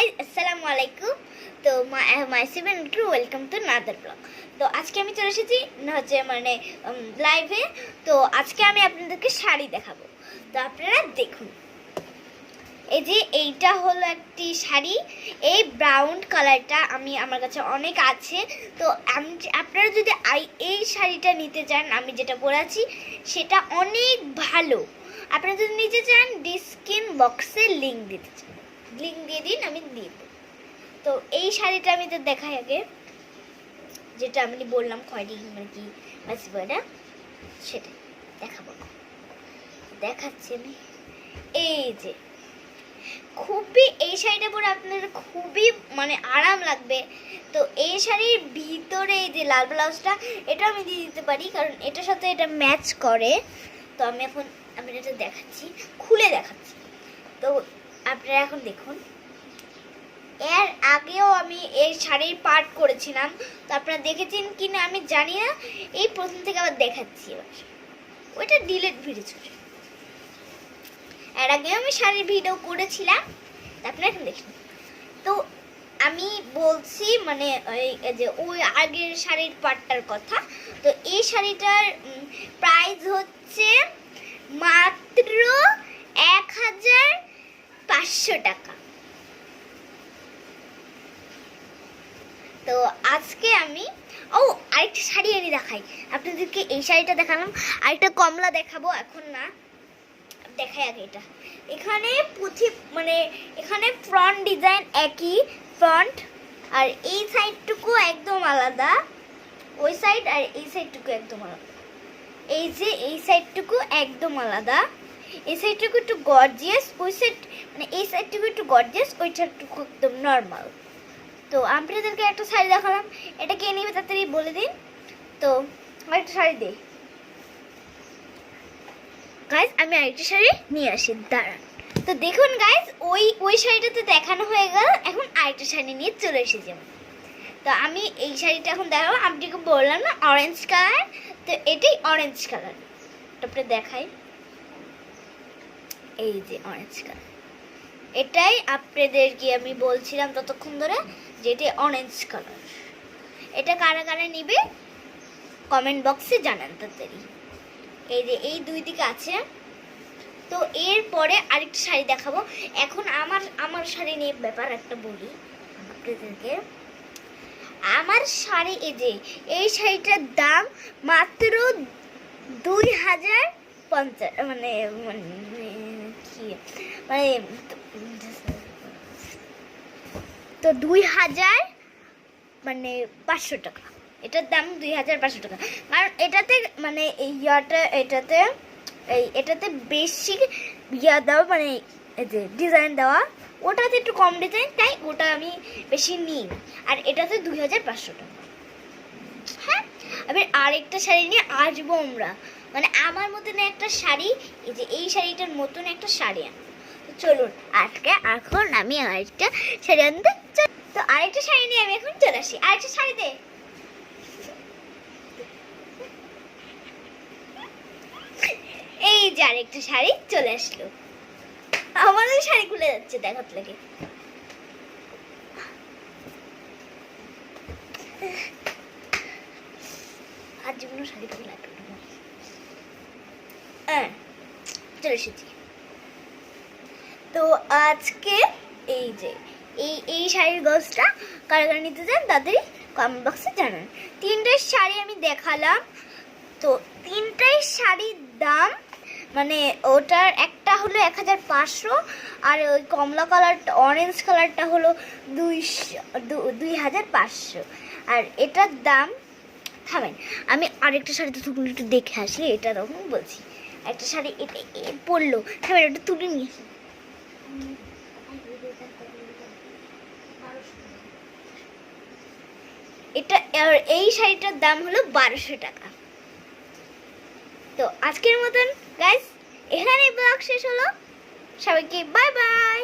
Guys আসসালামু আলাইকুম। তো মাই সেভেন টু ওয়েলকাম টু নাদার ব্লগ। তো আজকে আমি চলে এসেছি লাইভে। তো আজকে আমি আপনাদেরকে শাড়ি দেখাবো। তো আপনারা দেখুন, এই যে এইটা হলো একটি শাড়ি। এই ব্রাউন কালারটা আমার কাছে অনেক আছে। তো আপনারা যদি এই শাড়িটা নিতে চান, আমি যেটা পরে আছি সেটা অনেক ভালো। আপনারা যদি নিতে চান ডিসক্রিপশন বক্সে লিঙ্ক দিয়ে দিন, আমি দিয়ে দেব। তো এই শাড়িটা আমি তো দেখাই আগে, যেটা আমি বললাম খয়েরি মানে কি মাসিবাটা, সেটা দেখাবো। দেখাচ্ছি আমি। এই যে এই শাড়িটা পরে আপনাদের খুবই আরাম লাগবে। তো এই শাড়ির ভিতরে এই যে লাল ব্লাউজটা, এটা আমি দিয়ে দিতে পারি কারণ এটার সাথে এটা ম্যাচ করে। তো আমি এটা দেখাচ্ছি, খুলে দেখাচ্ছি। তো আপনারা এখন দেখুন, এর আগেও আমি এই শাড়ির পার্ট করেছিলাম। তো আপনারা দেখেছেন কিনা আমি জানি না, এই প্রথম থেকে আবার দেখাচ্ছি। এবার ওইটা ডিলেট ভিডিও ছিল, এর আগেও আমি শাড়ির ভিডিও করেছিলাম। আপনারা এখন দেখুন। তো আমি বলছি ওই আগের শাড়ির পার্টটার কথা। তো এই শাড়িটার প্রাইস হচ্ছে মাত্র 1500 টাকা। তো আজকে আমি আরেকটা শাড়ি এনে দেখাই আপনাদেরকে। এই শাড়িটা দেখালাম, আরেকটা কমলা দেখাবো, এখন না, দেখাই আগে এটা। এখানে এখানে ফ্রন্ট ডিজাইন একই ফ্রন্ট, আর এই সাইডটুকু একদম আলাদা, ওই সাইড আর এই সাইডটুকু একদম আলাদা। এই যে এই সাইডটুকু একদম আলাদা, এই সাইডটুকু একটু গর্জিয়াস, ওই সাইড এই সাইডটুকু একটু গর্জিয়াস, ওইটাটুকু একদম নর্মাল। তো আপনাদেরকে একটা শাড়ি দেখালাম, এটা কে নেবে তাড়াতাড়ি বলে দিন। তো আরেকটা শাড়ি দে গাইজ, আমি আরেকটা শাড়ি নিয়ে আসি, দাঁড়ান। তো দেখুন গাইজ, ওই শাড়িটাতে দেখানো হয়ে গেল, এখন আরেকটা শাড়ি নিয়ে চলে এসেছি। তো আমি এই শাড়িটা এখন দেখাবো। আপনাকে বললাম না অরেঞ্জ কালার, তো এটাই অরেঞ্জ কালার। তারপরে দেখাই, এই যে অরেঞ্জ কালার, এটাই আপনাদেরকে আমি বলছিলাম ততক্ষণ ধরে যে এটা অরেঞ্জ কালার। এটা কারা কারা নিবে কমেন্ট বক্সে জানান তাড়াতাড়ি। এই যে এই দুই দিকে আছে। তো এরপরে আরেকটা শাড়ি দেখাবো। এখন আমার শাড়ি নিয়ে ব্যাপার একটা বলি আপনাদেরকে। আমার শাড়ি, এই শাড়িটার দাম মাত্র 2050, তো 2500 টাকা। এটার দাম 2500 টাকা। কারণ এটাতে এটাতে বেশি দেওয়া, এই যে ডিজাইন দেওয়া, ওটাতে একটু কম ডিজাইন, তাই ওটা আমি বেশি নিই। আর এটাতে 2500 টাকা। হ্যাঁ, এবার আরেকটা শাড়ি নিয়ে আসবো আমরা, আমার মতন একটা শাড়ি, এই শাড়িটার মতন একটা শাড়ি চলুন এখন আমি আরেকটা শাড়ি আনতে। তো আরেকটা শাড়ি নিয়ে আমি এখন চলে আসি। আরেকটা শাড়ি দে। এই যে আরেকটা শাড়ি চলে আসলো। আমাদের শাড়ি খুলে যাচ্ছে, দেখাতে লাগে। আর জীবনে শাড়ি খুলে চলে এসেছি। তো আজকে এই যে এই শাড়ির গজটা কারা কারা নিতে চান তাদেরই কমেন্ট বক্সে জানান। 3টে শাড়ি আমি দেখালাম। তো 3টাই শাড়ির দাম ওটার একটা হলো 1500, আর ওই কমলা কালারটা অরেঞ্জ কালারটা হলো 2500। আর এটার দাম, থামেন আমি আরেকটা শাড়ি তো একটু দেখে আসি, এটা তখন বলছি। একটা শাড়ি এটা পরলো, থামেন ওটা তুলে নিয়ে আসি। এই শাড়িটার দাম হলো 1200 টাকা। তো আজকের মতন গাইস এখানেই ব্লগ শেষ হলো। সবাইকে বাই বাই।